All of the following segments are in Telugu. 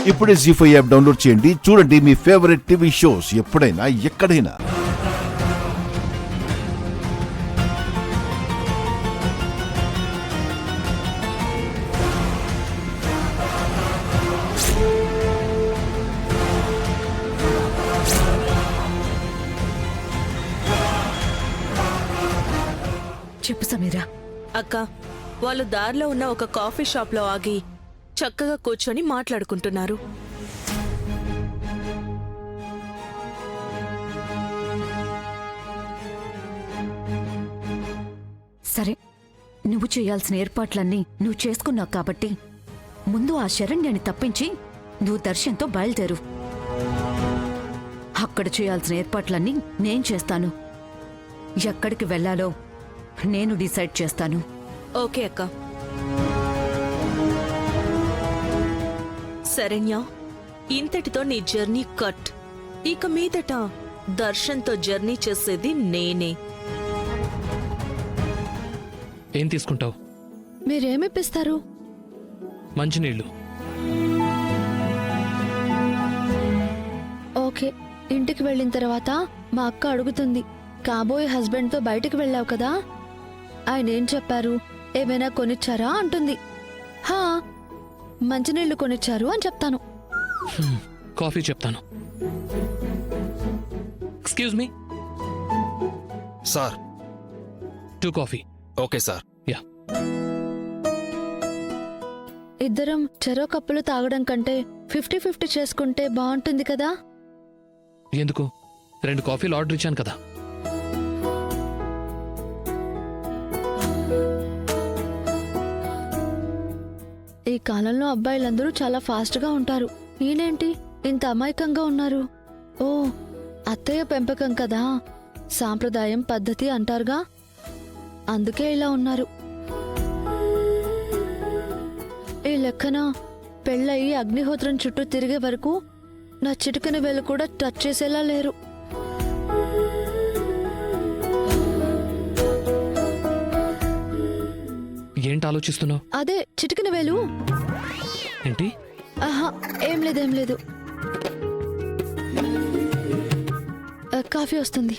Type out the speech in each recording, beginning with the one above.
ఇప్పుడే జీ5 యాప్ డౌన్లోడ్ చేయండి. చూడండి మీ ఫేవరెట్ టీవీ షోస్ ఎప్పుడైనా ఎక్కడైనా. చెప్పు సమీరా. అక్క, వాళ్ళు దారిలో ఉన్న ఒక కాఫీ షాప్లో ఆగి చక్కగా కూర్చొని మాట్లాడుకుంటున్నారు. సరే, నువ్వు చేయాల్సిన ఏర్పాట్లన్నీ నువ్వు చేసుకున్నావు కాబట్టి ముందు ఆ శరణ్యాన్ని తప్పించి నువ్వు దర్శన్తో బయలుదేరు. అక్కడ చేయాల్సిన ఏర్పాట్లన్నీ నేను చేస్తాను. ఎక్కడికి వెళ్లాలో నేను డిసైడ్ చేస్తాను. ఓకే అక్క. శరణ్య, ఇంతటితో నీ జర్నీ కట్. ఇక మీదట దర్శన్తో జర్నీ చేసేది నేనే. ఏం తీసుకుంటావు? మీరేమిప్పిస్తారు? మంచినీళ్ళు. ఓకే. ఇంటికి వెళ్ళిన తర్వాత మా అక్క అడుగుతుంది, కాబోయే హస్బెండ్తో బయటికి వెళ్ళావు కదా, ఆయన ఏం చెప్పారు, ఏమైనా కొనిచ్చారా అంటుంది. హా, మంచినీళ్లు కొనిచ్చారు అని చెప్తాను. కాఫీ చెప్తాను. Excuse me sir. 2 coffee. Okay sir. Yeah. ఇద్దరం చెరో కప్పులు తాగడం కంటే 50-50 చేసుకుంటే బాగుంటుంది కదా. ఎందుకు? 2 కాఫీలు ఆర్డర్ ఇచ్చాను కదా. ఈ కాలంలో అబ్బాయిలందరూ చాలా ఫాస్ట్గా ఉంటారు. ఈయనేంటి ఇంత అమాయకంగా ఉన్నారు? ఓ, అత్తయ్య పెంపకం కదా, సాంప్రదాయం పద్ధతి అంటారుగా, అందుకే ఇలా ఉన్నారు. ఈ లెక్కన పెళ్ళయి అగ్నిహోత్రం చుట్టూ తిరిగే వరకు నా చిటికెన వేలు కూడా టచ్ చేసేలా లేరు. ఏంటి ఆలోచిస్తున్నావు? అదే చిటికెన వేలు. ఏంటి? ఆహా, ఏం లేదు. కాఫీ వస్తుంది.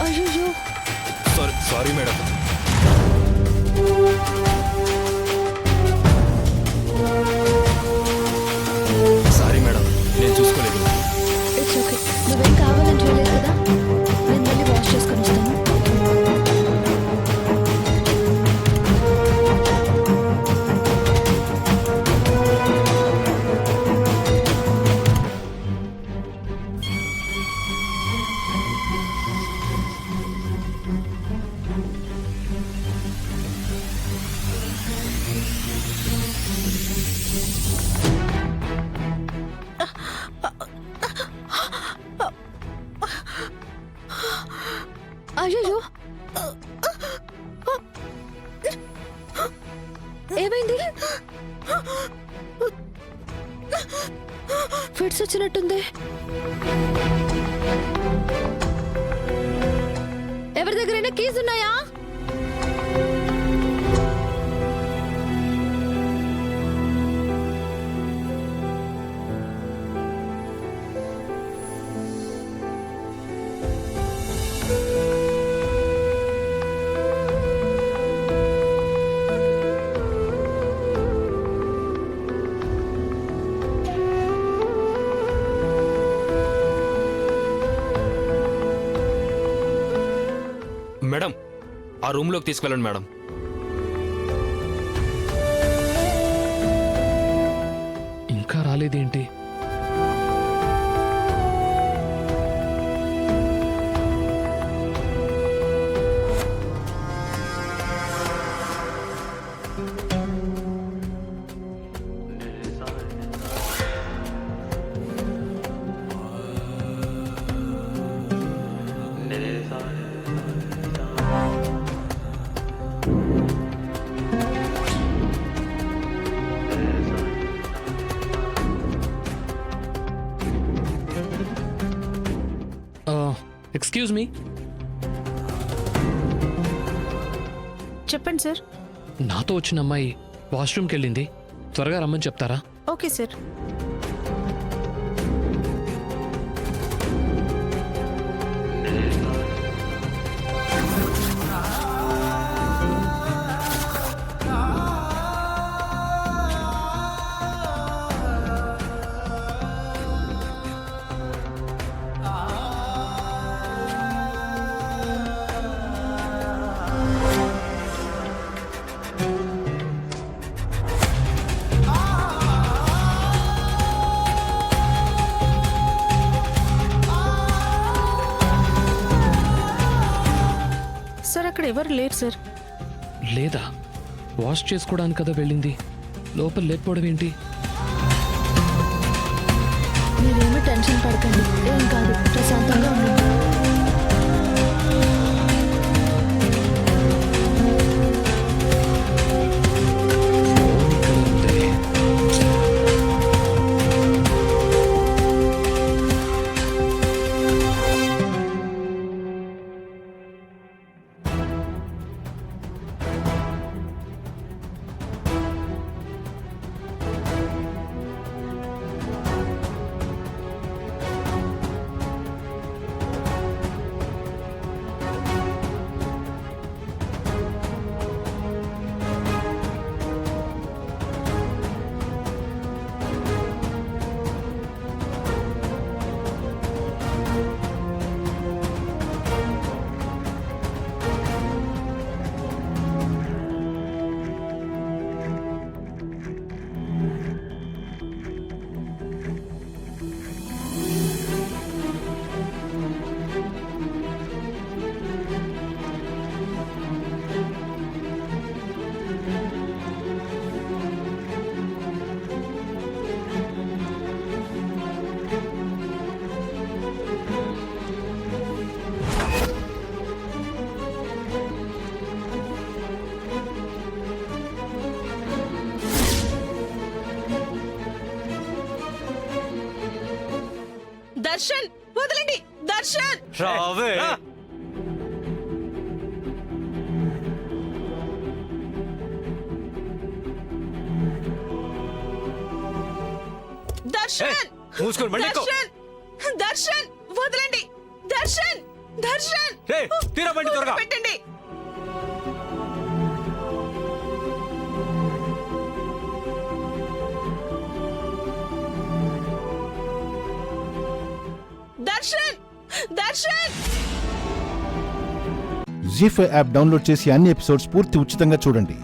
అయ్యో, సారీ మేడం. సారీ మేడం, నేను చూసుకోలేదు. It's okay. నువ్వేం కావాలని చూడలేదు కదా, నేను మళ్ళీ వాష్ చేసుకొని వస్తాను. అయ్యో, ఏమైంది? ఫిట్స్ వచ్చినట్టుంది. ఎవరి దగ్గరైనా కీస్ ఉన్నాయా? మేడం, ఆ రూమ్లోకి తీసుకెళ్ళండి మేడం. ఇంకా రాలేదేంటి? Excuse me. చెప్పండి సార్. నాతో వచ్చిన అమ్మాయి వాష్రూమ్కి వెళ్ళింది, త్వరగా రమ్మని చెప్తారా? Okay sir. సార్ అక్కడ ఎవరు లేరు సార్. లేదా వాష్ చేసుకోవడానికి కదా వెళ్ళింది, లోపల లేకపోవడం ఏంటి? మీరేమీ టెన్షన్ పడకండి, ఏం కాదు, ప్రశాంతంగా ఉండండి. ఇక్కడ ఉందే. దర్శన్ వదలండి. దర్శన్ రావే. దర్శన్ మూసుకొని బండి ఎక్కు. దర్శన్ దర్శన్ వదలండి. దర్శన్ దర్శన్ రేయ్, తీరా బండి త్వరగా. పెట్టండి. దర్శన్ దర్శన్ జీ5 యాప్ డౌన్లోడ్ చేసి అన్ని ఎపిసోడ్స్ పూర్తి ఉచితంగా చూడండి.